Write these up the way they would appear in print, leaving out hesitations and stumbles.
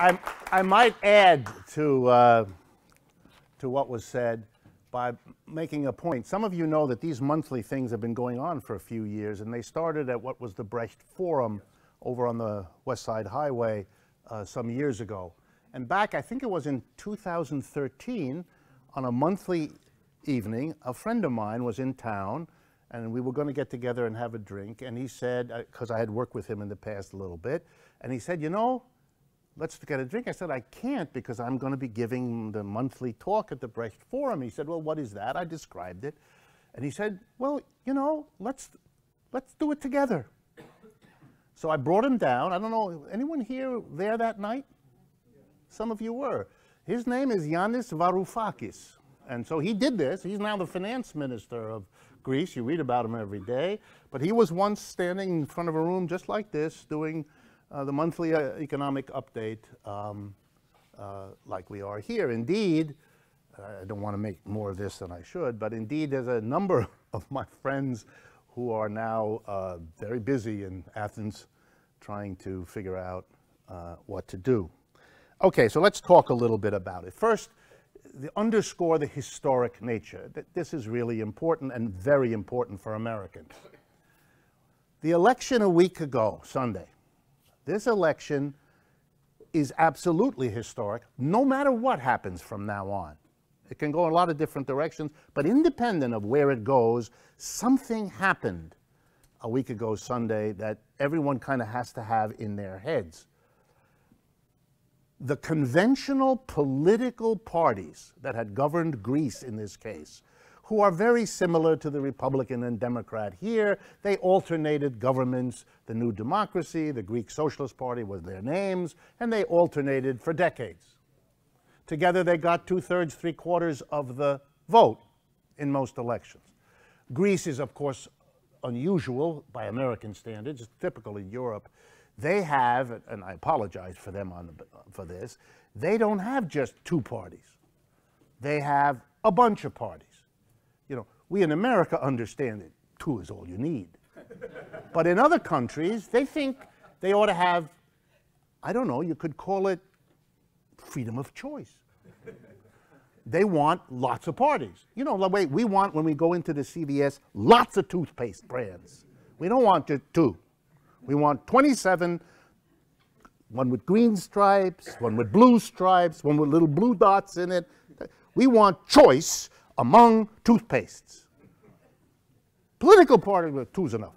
I might add to what was said by making a point. Some of you know that these monthly things have been going on for a few years, and they started at what was the Brecht Forum over on the West Side Highway some years ago. And back, I think it was in 2013, on a monthly evening, a friend of mine was in town, and we were going to get together and have a drink. And he said, because I had worked with him in the past a little bit, and he said, you know, let's get a drink. I said, I can't because I'm going to be giving the monthly talk at the Brecht Forum. He said, well, what is that? I described it. And he said, well, you know, let's do it together. So I brought him down. I don't know, anyone here there that night? Some of you were. His name is Yanis Varoufakis. And so he did this. He's now the finance minister of Greece. You read about him every day. But he was once standing in front of a room just like this, doing the monthly economic update like we are here. Indeed, I don't want to make more of this than I should, but indeed there's a number of my friends who are now very busy in Athens trying to figure out what to do. Okay, so let's talk a little bit about it. First, underscore the historic nature. This is really important and very important for Americans. The election a week ago, Sunday, this election is absolutely historic, no matter what happens from now on. It can go in a lot of different directions, but independent of where it goes, something happened a week ago Sunday that everyone kind of has to have in their heads. The conventional political parties that had governed Greece in this case, who are very similar to the Republican and Democrat here, they alternated governments. The New Democracy, the Greek Socialist Party was their names, and they alternated for decades. Together they got 2/3, 3/4 of the vote in most elections. Greece is, of course, unusual by American standards. It's typical in Europe. They have, and I apologize for them for this, they don't have just two parties. They have a bunch of parties. You know, we in America understand that two is all you need. But in other countries, they think they ought to have, I don't know, you could call it freedom of choice. They want lots of parties. You know, the way we want, when we go into the CVS, lots of toothpaste brands. We don't want just two. We want 27, one with green stripes, one with blue stripes, one with little blue dots in it. We want choice among toothpastes. Political parties, well, two's enough.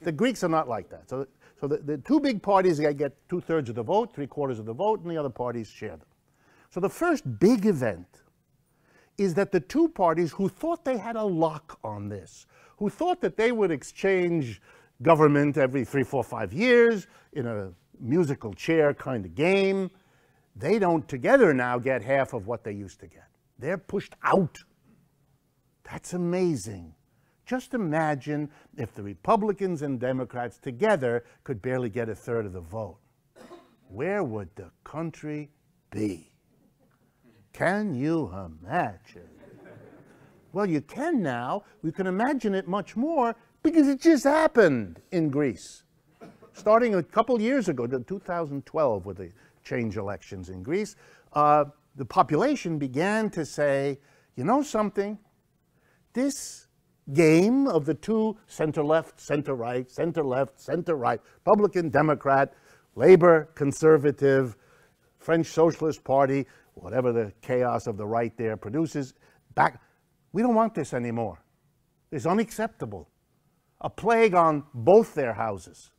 The Greeks are not like that. So the two big parties get 2/3 of the vote, 3/4 of the vote, and the other parties share them. So the first big event is that the two parties who thought they had a lock on this, who thought that they would exchange government every 3, 4, 5 years in a musical chair kind of game, they don't together now get half of what they used to get. They're pushed out. That's amazing. Just imagine if the Republicans and Democrats together could barely get 1/3 of the vote. Where would the country be? Can you imagine? Well, you can now. We can imagine it much more because it just happened in Greece. Starting a couple years ago, 2012, with the change elections in Greece, the population began to say, you know something? This game of the two center-left, center-right, center-left, center-right, Republican, Democrat, Labor, Conservative, French Socialist Party, whatever the chaos of the right there produces, we don't want this anymore. It's unacceptable. A plague on both their houses,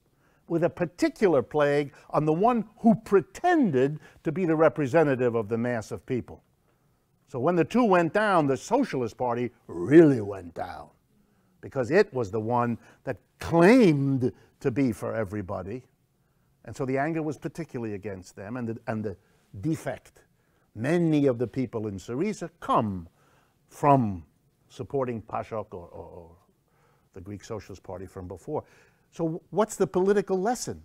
with a particular plague on the one who pretended to be the representative of the mass of people. So when the two went down, the Socialist Party really went down, because it was the one that claimed to be for everybody. And so the anger was particularly against them, and the defect. Many of the people in Syriza come from supporting PASOK or the Greek Socialist Party from before. So what's the political lesson?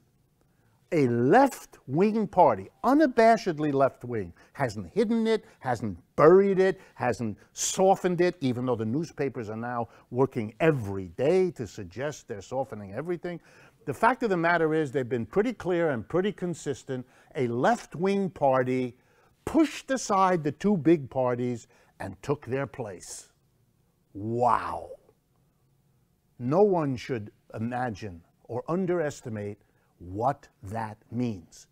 A left-wing party, unabashedly left-wing, hasn't hidden it, hasn't buried it, hasn't softened it, even though the newspapers are now working every day to suggest they're softening everything. The fact of the matter is they've been pretty clear and pretty consistent. A left-wing party pushed aside the two big parties and took their place. Wow. No one should imagine or underestimate what that means.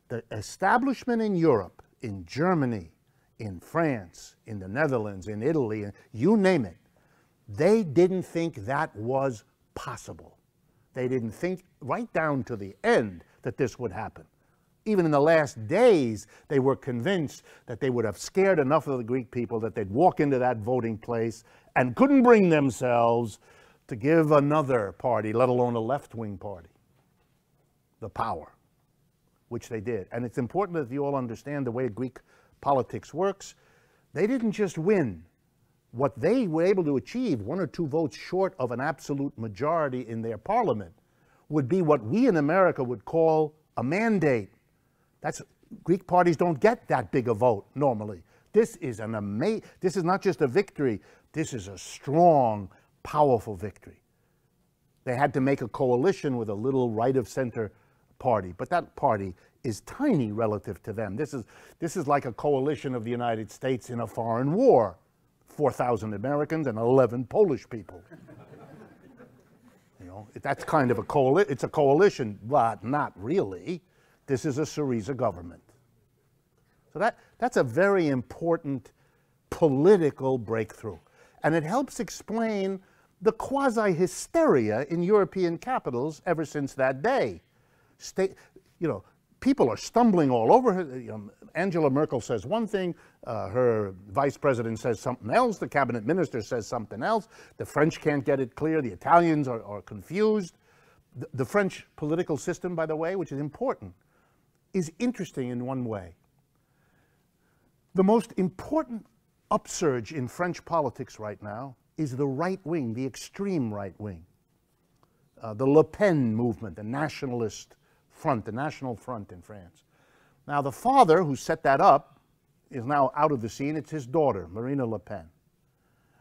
The establishment in Europe, in Germany, in France, in the Netherlands, in Italy, you name it, they didn't think that was possible. They didn't think right down to the end that this would happen. Even in the last days, they were convinced that they would have scared enough of the Greek people that they'd walk into that voting place and couldn't bring themselves to give another party, let alone a left-wing party, the power, which they did. And it's important that you all understand the way Greek politics works. They didn't just win. What they were able to achieve, 1 or 2 votes short of an absolute majority in their parliament, would be what we in America would call a mandate. Greek parties don't get that big a vote normally. This is this is not just a victory, this is a strong, powerful victory. They had to make a coalition with a little right-of-center party, but that party is tiny relative to them. This is like a coalition of the United States in a foreign war. 4,000 Americans and 11 Polish people. You know, that's kind of it's a coalition, but not really. This is a Syriza government. So that's a very important political breakthrough. And it helps explain the quasi-hysteria in European capitals ever since that day. People are stumbling all over her. Angela Merkel says one thing, her vice president says something else, the cabinet minister says something else, the French can't get it clear, the Italians are confused. The French political system, by the way, which is important, is interesting in one way. The most important upsurge in French politics right now is the right wing, the extreme right wing. The Le Pen movement, the nationalist front, the National Front in France. Now, the father who set that up is now out of the scene. It's his daughter, Marine Le Pen.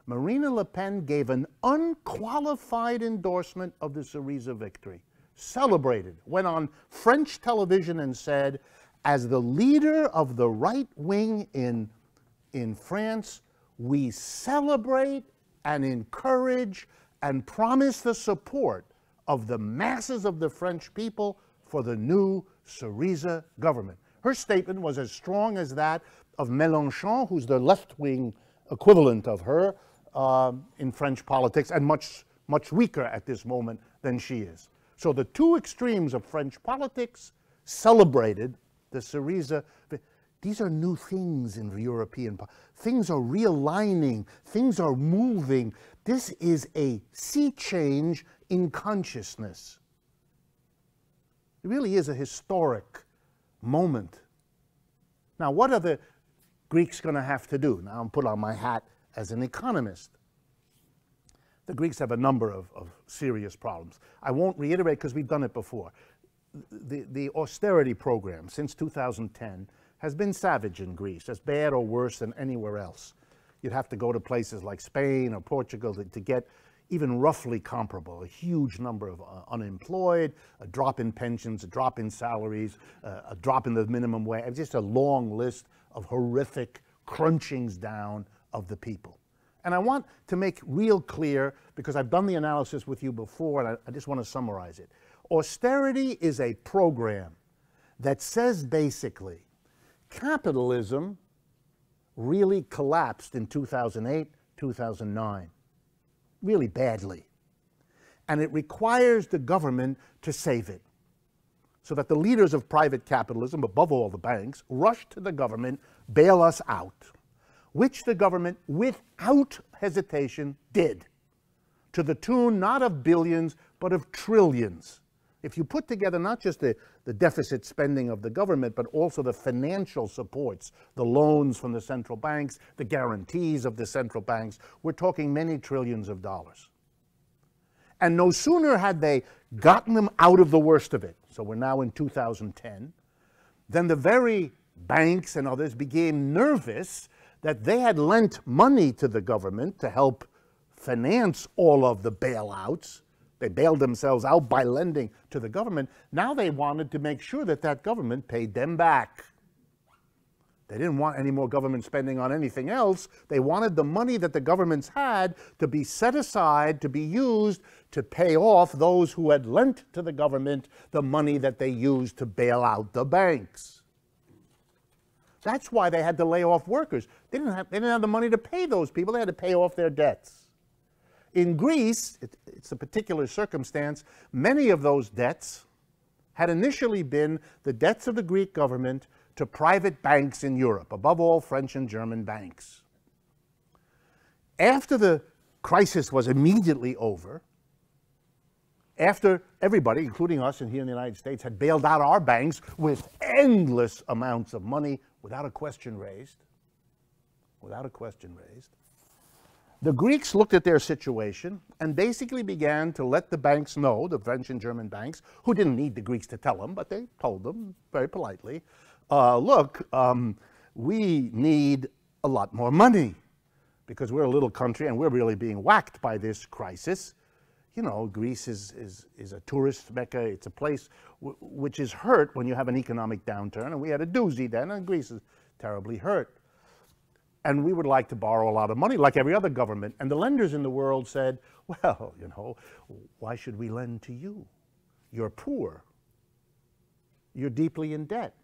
Marine Le Pen gave an unqualified endorsement of the Syriza victory, celebrated, went on French television and said, as the leader of the right wing in France, we celebrate and encourage and promise the support of the masses of the French people for the new Syriza government. Her statement was as strong as that of Mélenchon, who's the left-wing equivalent of her in French politics, and much weaker at this moment than she is. So the two extremes of French politics celebrated the Syriza. These are new things in European politics. Things are realigning. Things are moving. This is a sea change in consciousness. It really is a historic moment. Now, what are the Greeks going to have to do? Now, I'm put on my hat as an economist. The Greeks have a number of serious problems. I won't reiterate because we've done it before. The austerity program since 2010 has been savage in Greece, as bad or worse than anywhere else. You'd have to go to places like Spain or Portugal to get even roughly comparable. A huge number of unemployed, a drop in pensions, a drop in salaries, a drop in the minimum wage, just a long list of horrific crunchings down of the people. And I want to make real clear, because I've done the analysis with you before, and I just want to summarize it. Austerity is a program that says basically, capitalism really collapsed in 2008, 2009, really badly. And it requires the government to save it. So that the leaders of private capitalism, above all the banks, rush to the government, bail us out, which the government, without hesitation, did, to the tune not of billions, but of trillions. If you put together not just the deficit spending of the government, but also the financial supports, the loans from the central banks, the guarantees of the central banks, we're talking many trillions of dollars. And no sooner had they gotten them out of the worst of it, so we're now in 2010, then the very banks and others became nervous that they had lent money to the government to help finance all of the bailouts They bailed themselves out by lending to the government. Now they wanted to make sure that that government paid them back. They didn't want any more government spending on anything else. They wanted the money that the governments had to be set aside, to be used to pay off those who had lent to the government the money that they used to bail out the banks. That's why they had to lay off workers. They didn't have the money to pay those people. They had to pay off their debts. In Greece, it's a particular circumstance, many of those debts had initially been the debts of the Greek government to private banks in Europe, above all French and German banks. After the crisis was immediately over, after everybody, including us and here in the United States, had bailed out our banks with endless amounts of money without a question raised, the Greeks looked at their situation and basically began to let the banks know, the French and German banks, who didn't need the Greeks to tell them, but they told them very politely, look, we need a lot more money because we're a little country and we're really being whacked by this crisis. You know, Greece is a tourist mecca. It's a place which is hurt when you have an economic downturn, and we had a doozy then, and Greece is terribly hurt. And we would like to borrow a lot of money, like every other government. And the lenders in the world said, well, you know, why should we lend to you? You're poor. You're deeply in debt.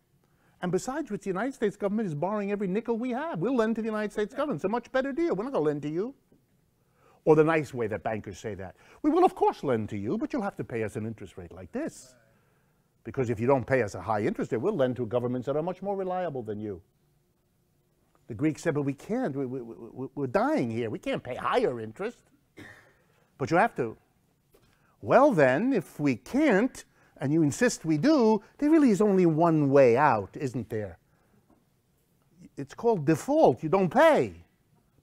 And besides which, the United States government is borrowing every nickel we have. We'll lend to the United States government. It's a much better deal. We're not going to lend to you. Or the nice way that bankers say that. We will, of course, lend to you, but you'll have to pay us an interest rate like this. Because if you don't pay us a high interest rate, we'll lend to governments that are much more reliable than you. The Greeks said, but we can't. We're dying here. We can't pay higher interest. But you have to. Well, then, if we can't, and you insist we do, there really is only one way out, isn't there? It's called default. You don't pay.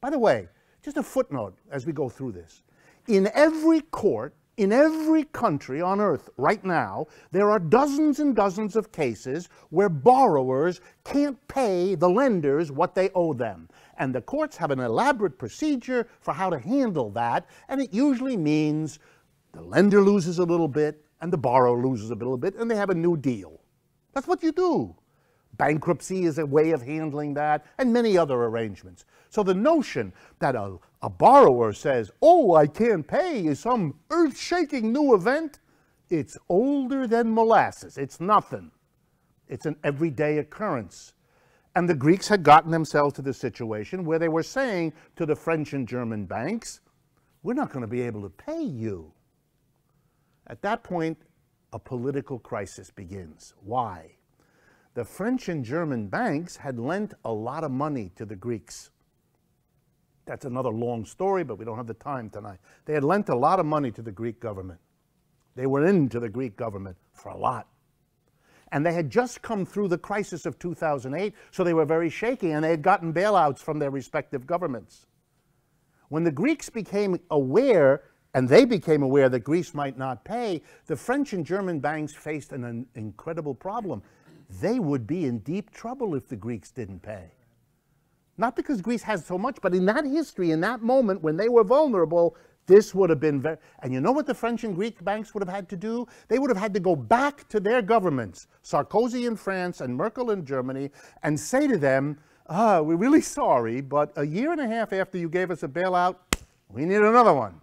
By the way, just a footnote as we go through this. In every court, in every country on earth right now, there are dozens and dozens of cases where borrowers can't pay the lenders what they owe them. And the courts have an elaborate procedure for how to handle that, and it usually means the lender loses a little bit and the borrower loses a little bit, and they have a new deal. That's what you do. Bankruptcy is a way of handling that, and many other arrangements. So the notion that a borrower says, oh, I can't pay, is some earth-shaking new event, it's older than molasses. It's nothing. It's an everyday occurrence. And the Greeks had gotten themselves to the situation where they were saying to the French and German banks, we're not going to be able to pay you. At that point, a political crisis begins. Why? The French and German banks had lent a lot of money to the Greeks. That's another long story, but we don't have the time tonight. They had lent a lot of money to the Greek government. They were into the Greek government for a lot. And they had just come through the crisis of 2008, so they were very shaky, and they had gotten bailouts from their respective governments. When the Greeks became aware, and they became aware that Greece might not pay, the French and German banks faced an incredible problem. They would be in deep trouble if the Greeks didn't pay. Not because Greece has so much, but in that history, in that moment when they were vulnerable, this would have been very... And you know what the French and Greek banks would have had to do? They would have had to go back to their governments, Sarkozy in France and Merkel in Germany, and say to them, we're really sorry, but a year and a half after you gave us a bailout, we need another one.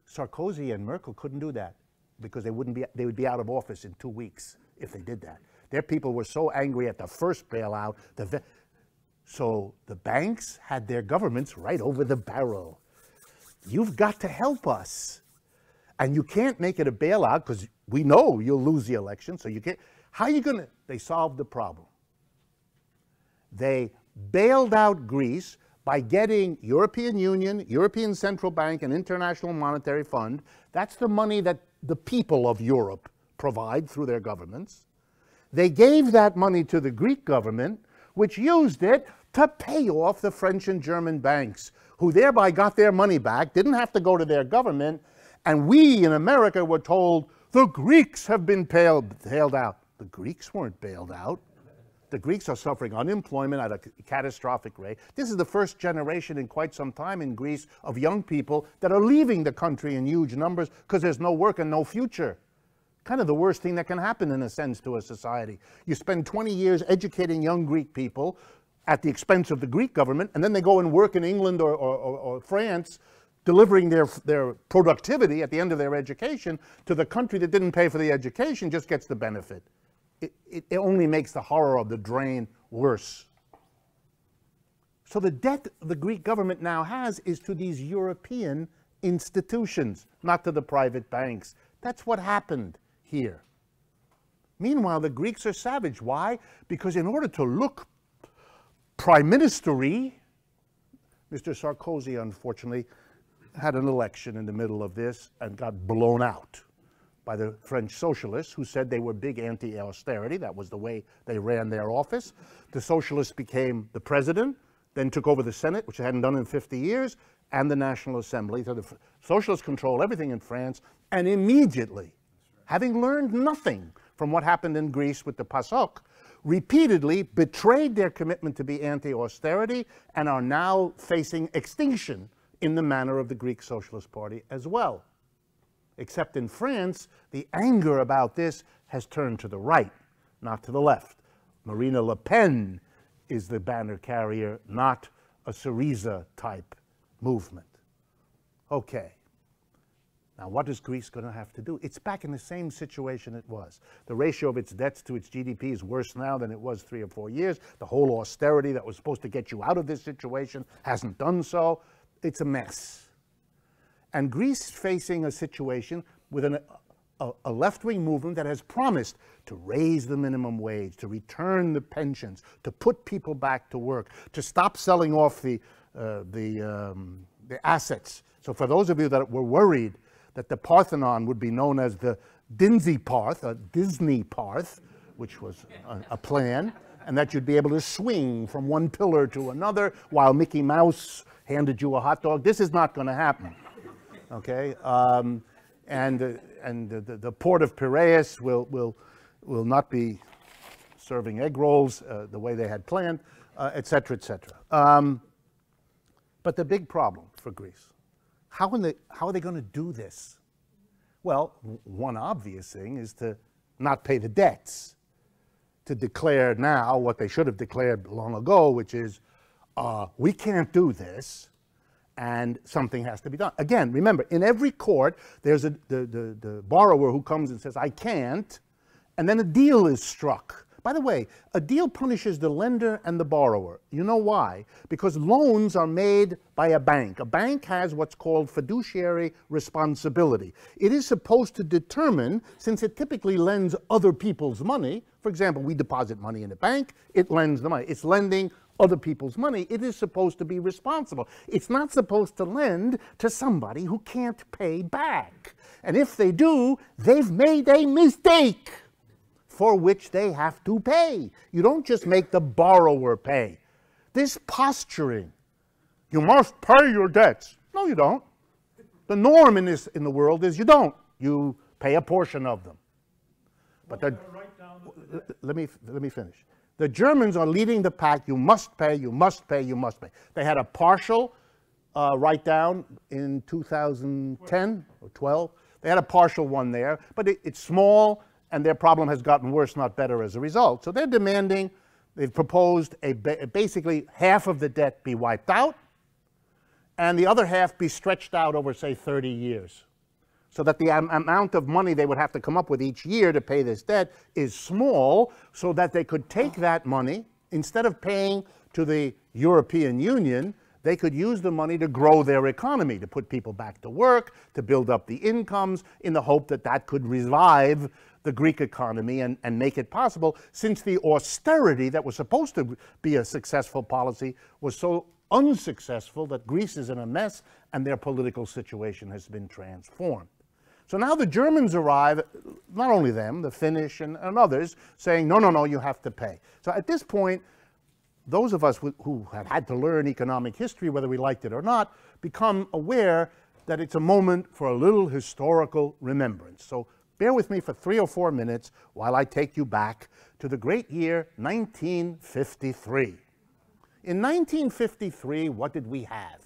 Sarkozy and Merkel couldn't do that, because they would be out of office in 2 weeks if they did that. Their people were so angry at the first bailout, so the banks had their governments right over the barrel. You've got to help us. And you can't make it a bailout because we know you'll lose the election, so you can't. How are you going to? They solved the problem. They bailed out Greece by getting European Union, European Central Bank, and International Monetary Fund. That's the money that the people of Europe provide through their governments. They gave that money to the Greek government, which used it to pay off the French and German banks, who thereby got their money back, didn't have to go to their government, and we in America were told, the Greeks have been bailed out. The Greeks weren't bailed out. The Greeks are suffering unemployment at a catastrophic rate. This is the first generation in quite some time in Greece of young people that are leaving the country in huge numbers because there's no work and no future. Kind of the worst thing that can happen, in a sense, to a society. You spend 20 years educating young Greek people at the expense of the Greek government, and then they go and work in England or France, delivering their productivity at the end of their education to the country that didn't pay for the education, just gets the benefit. It only makes the horror of the drain worse. So the debt the Greek government now has is to these European institutions, not to the private banks. That's what happened here. Meanwhile, the Greeks are savage. Why? Because in order to look prime minister-y, Mr. Sarkozy, unfortunately, had an election in the middle of this and got blown out by the French socialists, who said they were big anti-austerity. That was the way they ran their office. The socialists became the president, then took over the Senate, which they hadn't done in 50 years, and the National Assembly. So the socialists control everything in France, and immediately, having learned nothing from what happened in Greece with the PASOK, repeatedly betrayed their commitment to be anti-austerity and are now facing extinction in the manner of the Greek Socialist Party as well. Except in France, the anger about this has turned to the right, not to the left. Marine Le Pen is the banner carrier, not a Syriza-type movement. Okay. Now, what is Greece going to have to do? It's back in the same situation it was. The ratio of its debts to its GDP is worse now than it was 3 or 4 years. The whole austerity that was supposed to get you out of this situation hasn't done so. It's a mess. And Greece is facing a situation with a left-wing movement that has promised to raise the minimum wage, to return the pensions, to put people back to work, to stop selling off the assets. So for those of you that were worried that the Parthenon would be known as the Disney Parth, which was a plan, and that you'd be able to swing from one pillar to another while Mickey Mouse handed you a hot dog. This is not going to happen, okay? And the port of Piraeus will not be serving egg rolls the way they had planned, et cetera, et cetera. But the big problem for Greece, how are they going to do this? Well, one obvious thing is to not pay the debts, to declare now what they should have declared long ago, which is, we can't do this, and something has to be done. Again, remember, in every court, there's the borrower who comes and says, I can't, and then a deal is struck. By the way, a deal punishes the lender and the borrower. You know why? Because loans are made by a bank. A bank has what's called fiduciary responsibility. It is supposed to determine, since it typically lends other people's money, for example, we deposit money in a bank, it lends the money. It's lending other people's money. It is supposed to be responsible. It's not supposed to lend to somebody who can't pay back. And if they do, they've made a mistake for which they have to pay. You don't just make the borrower pay. This posturing, you must pay your debts. No, you don't. The norm in the world is you don't. You pay a portion of them. But let me finish. The Germans are leading the pack. You must pay, you must pay, you must pay. They had a partial write-down in 2010 or 12. They had a partial one there, but it's small, and their problem has gotten worse, not better as a result. So they're demanding, they've proposed basically half of the debt be wiped out, and the other half be stretched out over, say, 30 years. So that the amount of money they would have to come up with each year to pay this debt is small, so that they could take that money, instead of paying to the European Union, they could use the money to grow their economy, to put people back to work, to build up the incomes, in the hope that that could revive the Greek economy and make it possible, since the austerity that was supposed to be a successful policy was so unsuccessful that Greece is in a mess and their political situation has been transformed. So now the Germans arrive, not only them, the Finnish and others, saying, no, no, no, you have to pay. So at this point, those of us who have had to learn economic history, whether we liked it or not, become aware that it's a moment for a little historical remembrance. So bear with me for 3 or 4 minutes while I take you back to the great year 1953. In 1953, what did we have?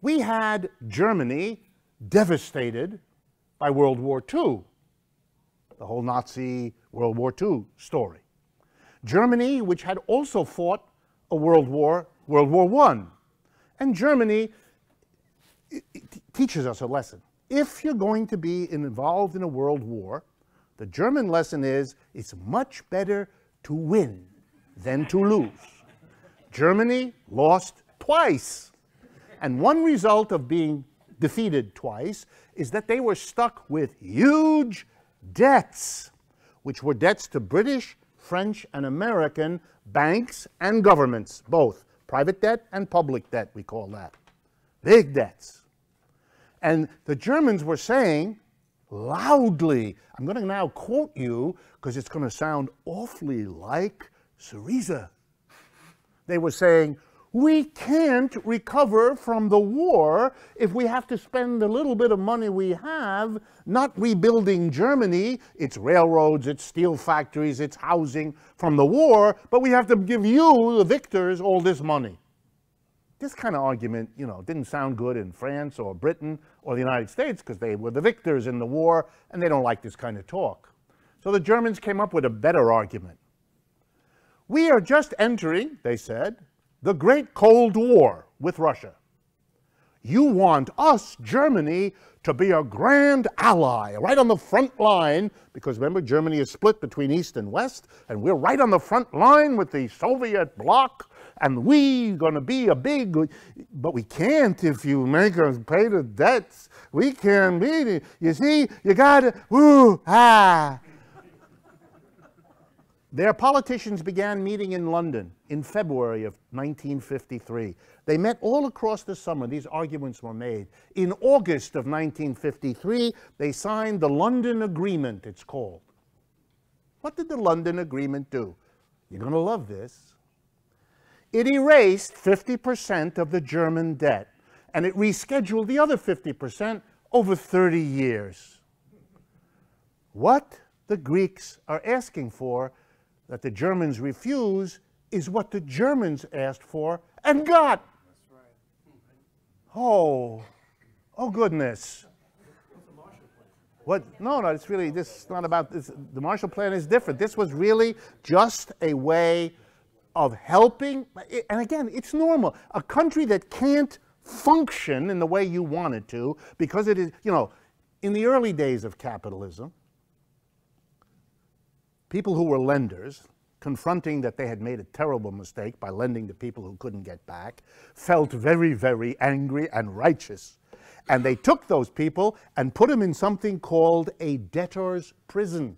We had Germany devastated by World War II, the whole Nazi World War II story. Germany, which had also fought a World War I. And Germany it teaches us a lesson. If you're going to be involved in a world war, the German lesson is it's much better to win than to lose. Germany lost twice. And one result of being defeated twice is that they were stuck with huge debts, which were debts to British, French, and American banks and governments, both private debt and public debt, we call that. Big debts. And the Germans were saying loudly, I'm going to now quote you because it's going to sound awfully like Syriza. They were saying, we can't recover from the war if we have to spend the little bit of money we have not rebuilding Germany, its railroads, its steel factories, its housing from the war, but we have to give you, the victors, all this money. This kind of argument, you know, didn't sound good in France or Britain or the United States because they were the victors in the war and they don't like this kind of talk. So the Germans came up with a better argument. We are just entering, they said, the Great Cold War with Russia. You want us, Germany, to be a grand ally, right on the front line, because remember, Germany is split between East and West, and we're right on the front line with the Soviet bloc, and we're going to be a big, but we can't if you make us pay the debts. We can't be, you see, you gotta, woo, ah. Their politicians began meeting in London in February of 1953. They met all across the summer. These arguments were made. In August of 1953, they signed the London Agreement, it's called. What did the London Agreement do? You're going to love this. It erased 50% of the German debt, and it rescheduled the other 50% over 30 years. What the Greeks are asking for that the Germans refuse is what the Germans asked for and got. That's right. Oh goodness. What's the Marshall Plan? What? No, it's really, this is not about this. The Marshall Plan is different. This was really just a way of helping, and again, it's normal. A country that can't function in the way you want it to, because it is, you know, in the early days of capitalism, people who were lenders, confronting that they had made a terrible mistake by lending to people who couldn't get back, felt very, very angry and righteous. And they took those people and put them in something called a debtor's prison.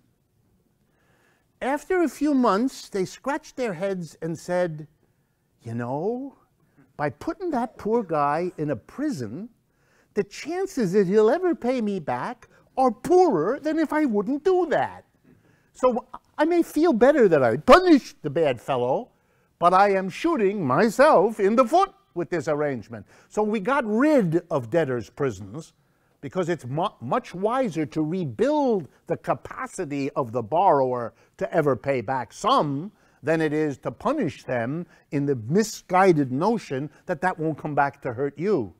After a few months, they scratched their heads and said, you know, by putting that poor guy in a prison, the chances that he'll ever pay me back are poorer than if I wouldn't do that. So I may feel better that I punished the bad fellow, but I am shooting myself in the foot with this arrangement. So we got rid of debtors' prisons because it's much wiser to rebuild the capacity of the borrower to ever pay back some than it is to punish them in the misguided notion that that won't come back to hurt you.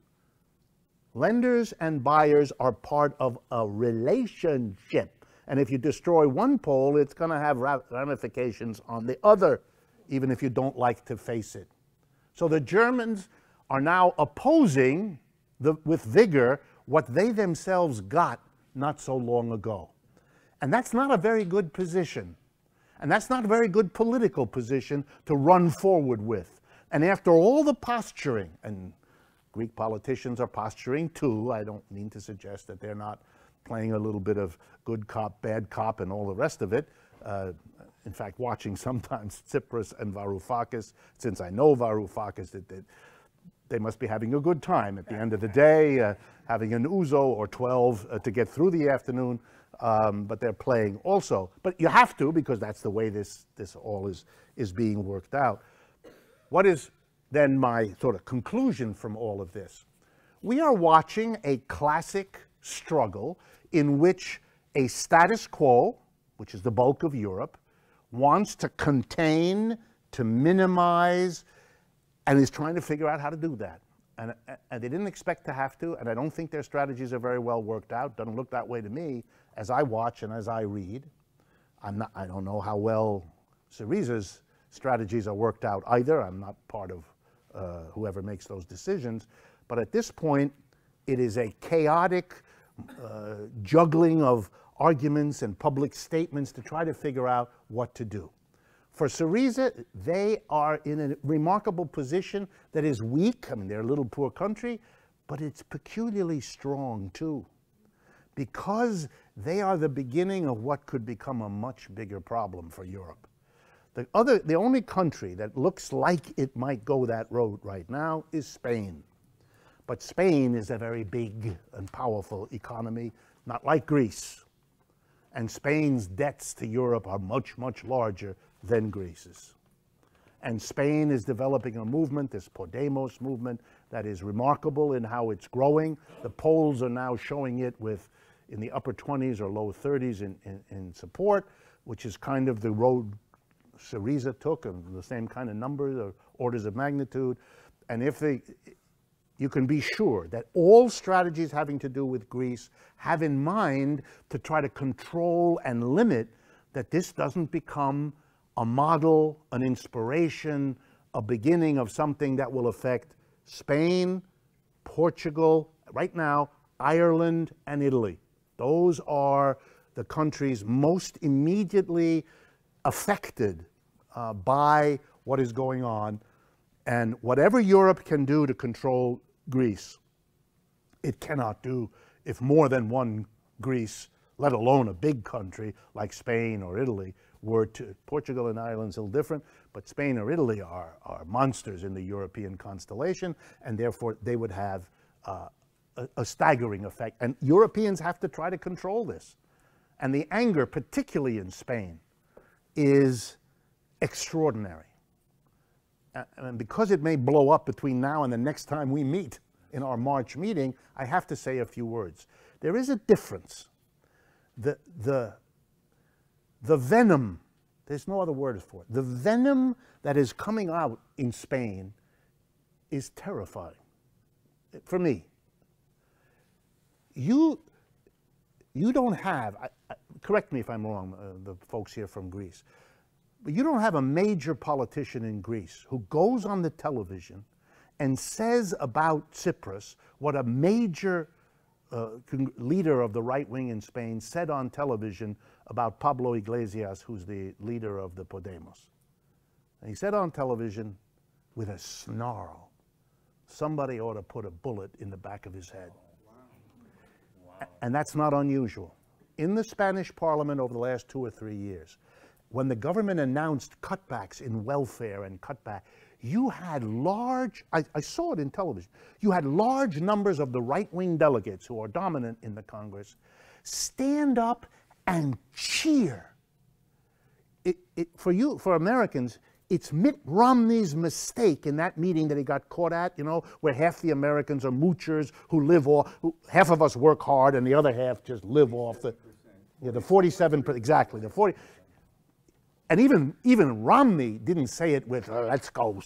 Lenders and buyers are part of a relationship. And if you destroy one pole, it's going to have ramifications on the other, even if you don't like to face it. So the Germans are now opposing with vigor what they themselves got not so long ago. And that's not a very good position. And that's not a very good political position to run forward with. And after all the posturing, and Greek politicians are posturing too, I don't mean to suggest that they're not playing a little bit of good cop, bad cop, and all the rest of it. In fact, watching sometimes Tsipras and Varoufakis, since I know Varoufakis, they must be having a good time at the end of the day, having an ouzo or 12 to get through the afternoon, but they're playing also. But you have to, because that's the way this all is being worked out. What is then my sort of conclusion from all of this? We are watching a classic struggle in which a status quo, which is the bulk of Europe, wants to contain, to minimize, and is trying to figure out how to do that. And they didn't expect to have to, and I don't think their strategies are very well worked out. Doesn't look that way to me as I watch and as I read. I don't know how well Syriza's strategies are worked out either. I'm not part of whoever makes those decisions. But at this point, it is a chaotic juggling of arguments and public statements to try to figure out what to do. For Syriza, they are in a remarkable position that is weak. I mean, they're a little poor country, but it's peculiarly strong too, because they are the beginning of what could become a much bigger problem for Europe. The only country that looks like it might go that road right now is Spain. But Spain is a very big and powerful economy, not like Greece. And Spain's debts to Europe are much, much larger than Greece's. And Spain is developing a movement, this Podemos movement, that is remarkable in how it's growing. The polls are now showing it in the upper 20s or low 30s in support, which is kind of the road Syriza took, and the same kind of numbers or orders of magnitude. And you can be sure that all strategies having to do with Greece have in mind to try to control and limit that this doesn't become a model, an inspiration, a beginning of something that will affect Spain, Portugal, right now, Ireland, and Italy. Those are the countries most immediately affected by what is going on. And whatever Europe can do to control Greece, it cannot do if more than one Greece, let alone a big country like Spain or Italy, were to. Portugal and Ireland's a little different, but Spain or Italy are monsters in the European constellation, and therefore they would have a staggering effect. And Europeans have to try to control this. And the anger, particularly in Spain, is extraordinary. And because it may blow up between now and the next time we meet in our March meeting, I have to say a few words. There is a difference. The venom, there's no other word for it, the venom that is coming out in Spain is terrifying for me. You don't have, correct me if I'm wrong, the folks here from Greece, but you don't have a major politician in Greece who goes on the television and says about Tsipras what a major leader of the right wing in Spain said on television about Pablo Iglesias, who's the leader of the Podemos. And he said on television with a snarl, somebody ought to put a bullet in the back of his head. Wow. And that's not unusual. In the Spanish parliament over the last 2 or 3 years, when the government announced cutbacks in welfare and cutback, you had large, I saw it in television, you had large numbers of the right-wing delegates who are dominant in the Congress stand up and cheer. For Americans, it's Mitt Romney's mistake in that meeting that he got caught at, you know, where half the Americans are moochers who live off, half of us work hard and the other half just live off the 47%, exactly, the 40. And even Romney didn't say it with, let's go,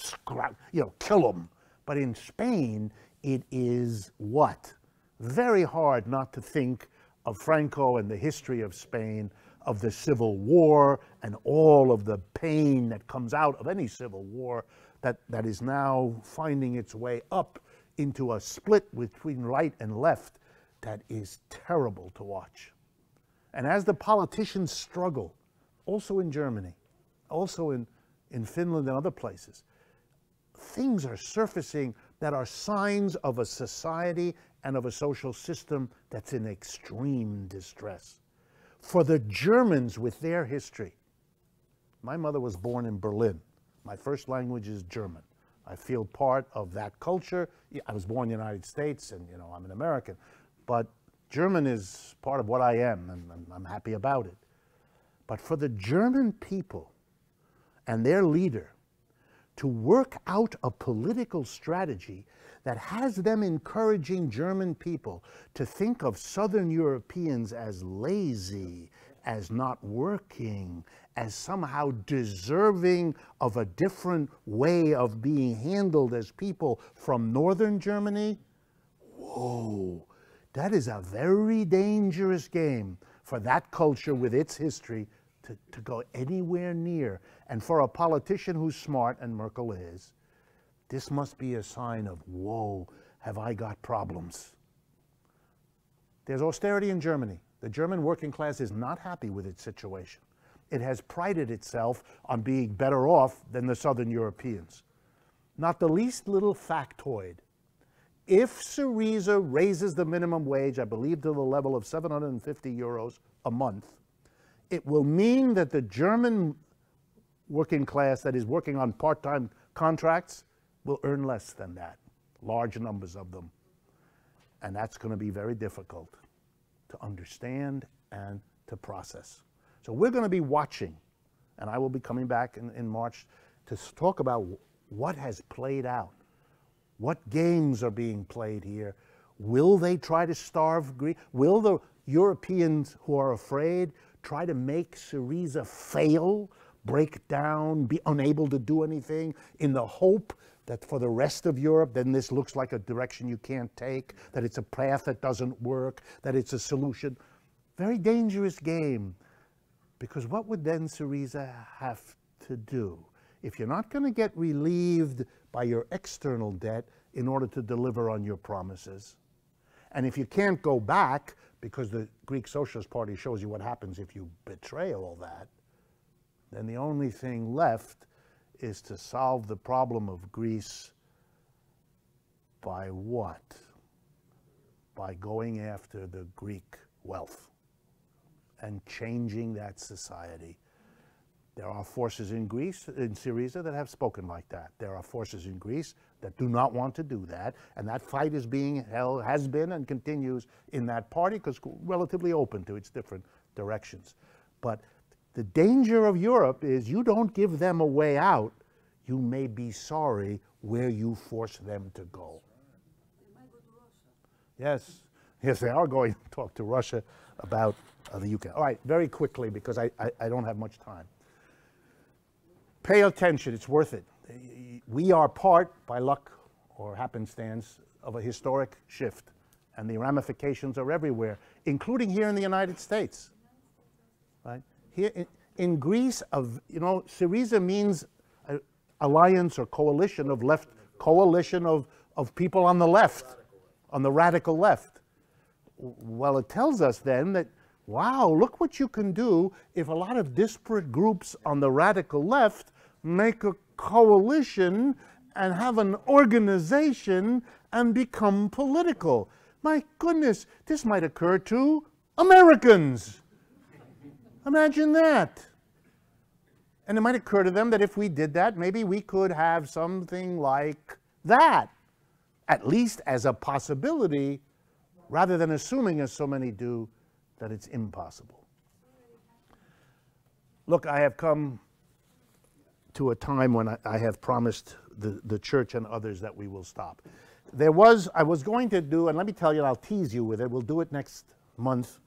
kill them. But in Spain, it is what? Very hard not to think of Franco and the history of Spain, of the Civil War, and all of the pain that comes out of any civil war that is now finding its way up into a split between right and left that is terrible to watch. And as the politicians struggle, also in Germany, also in Finland and other places, things are surfacing that are signs of a society and of a social system that's in extreme distress. For the Germans with their history, my mother was born in Berlin. My first language is German. I feel part of that culture. I was born in the United States and, you know, I'm an American, but German is part of what I am, and I'm happy about it. But for the German people and their leader to work out a political strategy that has them encouraging German people to think of Southern Europeans as lazy, as not working, as somehow deserving of a different way of being handled as people from Northern Germany, whoa, that is a very dangerous game for that culture with its history to go anywhere near. And for a politician who's smart, and Merkel is, this must be a sign of, whoa, have I got problems? There's austerity in Germany. The German working class is not happy with its situation. It has prided itself on being better off than the Southern Europeans. Not the least little factoid. If Syriza raises the minimum wage, I believe to the level of 750 euros a month, it will mean that the German working class that is working on part-time contracts will earn less than that, large numbers of them. And that's going to be very difficult to understand and to process. So we're going to be watching, and I will be coming back in March to talk about what has played out. What games are being played here? Will they try to starve Greece? Will the Europeans who are afraid try to make Syriza fail, break down, be unable to do anything in the hope that for the rest of Europe, then this looks like a direction you can't take, that it's a path that doesn't work, that it's a solution? Very dangerous game, because what would then Syriza have to do? If you're not going to get relieved by your external debt in order to deliver on your promises, and if you can't go back because the Greek Socialist Party shows you what happens if you betray all that, then the only thing left is to solve the problem of Greece by what? By going after the Greek wealth and changing that society. There are forces in Greece, in Syriza, that have spoken like that. There are forces in Greece that do not want to do that, and that fight is being held, has been and continues in that party, because relatively open to its different directions. But the danger of Europe is you don't give them a way out, you may be sorry where you force them to go. They might go to Russia. Yes, they are going to talk to Russia about the UK. All right, very quickly, because I don't have much time. Pay attention, it's worth it. We are part, by luck or happenstance, of a historic shift, and the ramifications are everywhere, including here in the United States. Right? Here in Greece, Syriza means alliance or coalition of left, coalition of people on the left, on the radical left. Well, it tells us then that, wow, look what you can do if a lot of disparate groups on the radical left make a coalition and have an organization and become political. My goodness, this might occur to Americans. Imagine that. And it might occur to them that if we did that, maybe we could have something like that, at least as a possibility, rather than assuming, as so many do, that it's impossible. Look, I have come to a time when I have promised the church and others that we will stop. I was going to do, and let me tell you, I'll tease you with it, we'll do it next month.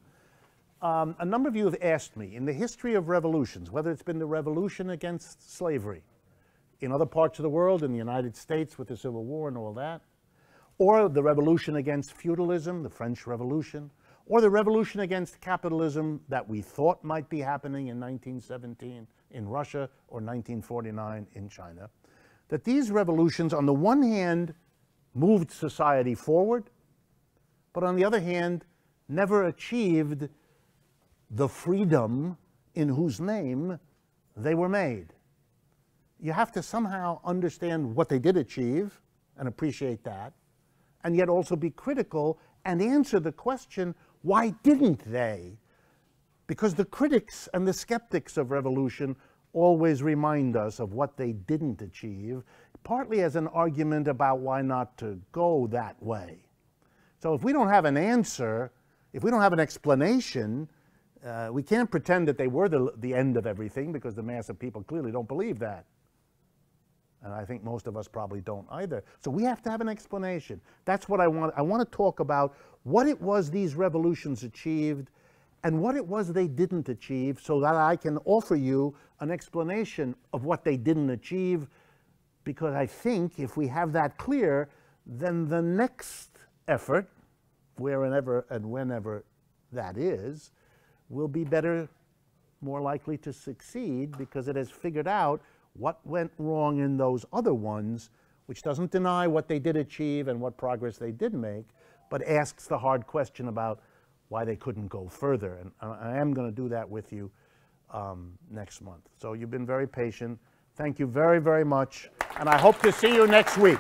A number of you have asked me, in the history of revolutions, whether it's been the revolution against slavery in other parts of the world, in the United States with the Civil War and all that, or the revolution against feudalism, the French Revolution, or the revolution against capitalism that we thought might be happening in 1917 in Russia or 1949 in China, that these revolutions, on the one hand, moved society forward, but on the other hand, never achieved the freedom in whose name they were made. You have to somehow understand what they did achieve and appreciate that, and yet also be critical and answer the question, why didn't they? Because the critics and the skeptics of revolution always remind us of what they didn't achieve, partly as an argument about why not to go that way. So if we don't have an answer, if we don't have an explanation, we can't pretend that they were the end of everything, because the mass of people clearly don't believe that. And I think most of us probably don't either. So we have to have an explanation. That's what I want. I want to talk about what it was these revolutions achieved and what it was they didn't achieve, so that I can offer you an explanation of what they didn't achieve, because I think if we have that clear, then the next effort, wherever and whenever that is, will be better, more likely to succeed, because it has figured out what went wrong in those other ones, which doesn't deny what they did achieve and what progress they did make, but asks the hard question about why they couldn't go further. And I am going to do that with you next month. So you've been very patient. Thank you very, very much. And I hope to see you next week.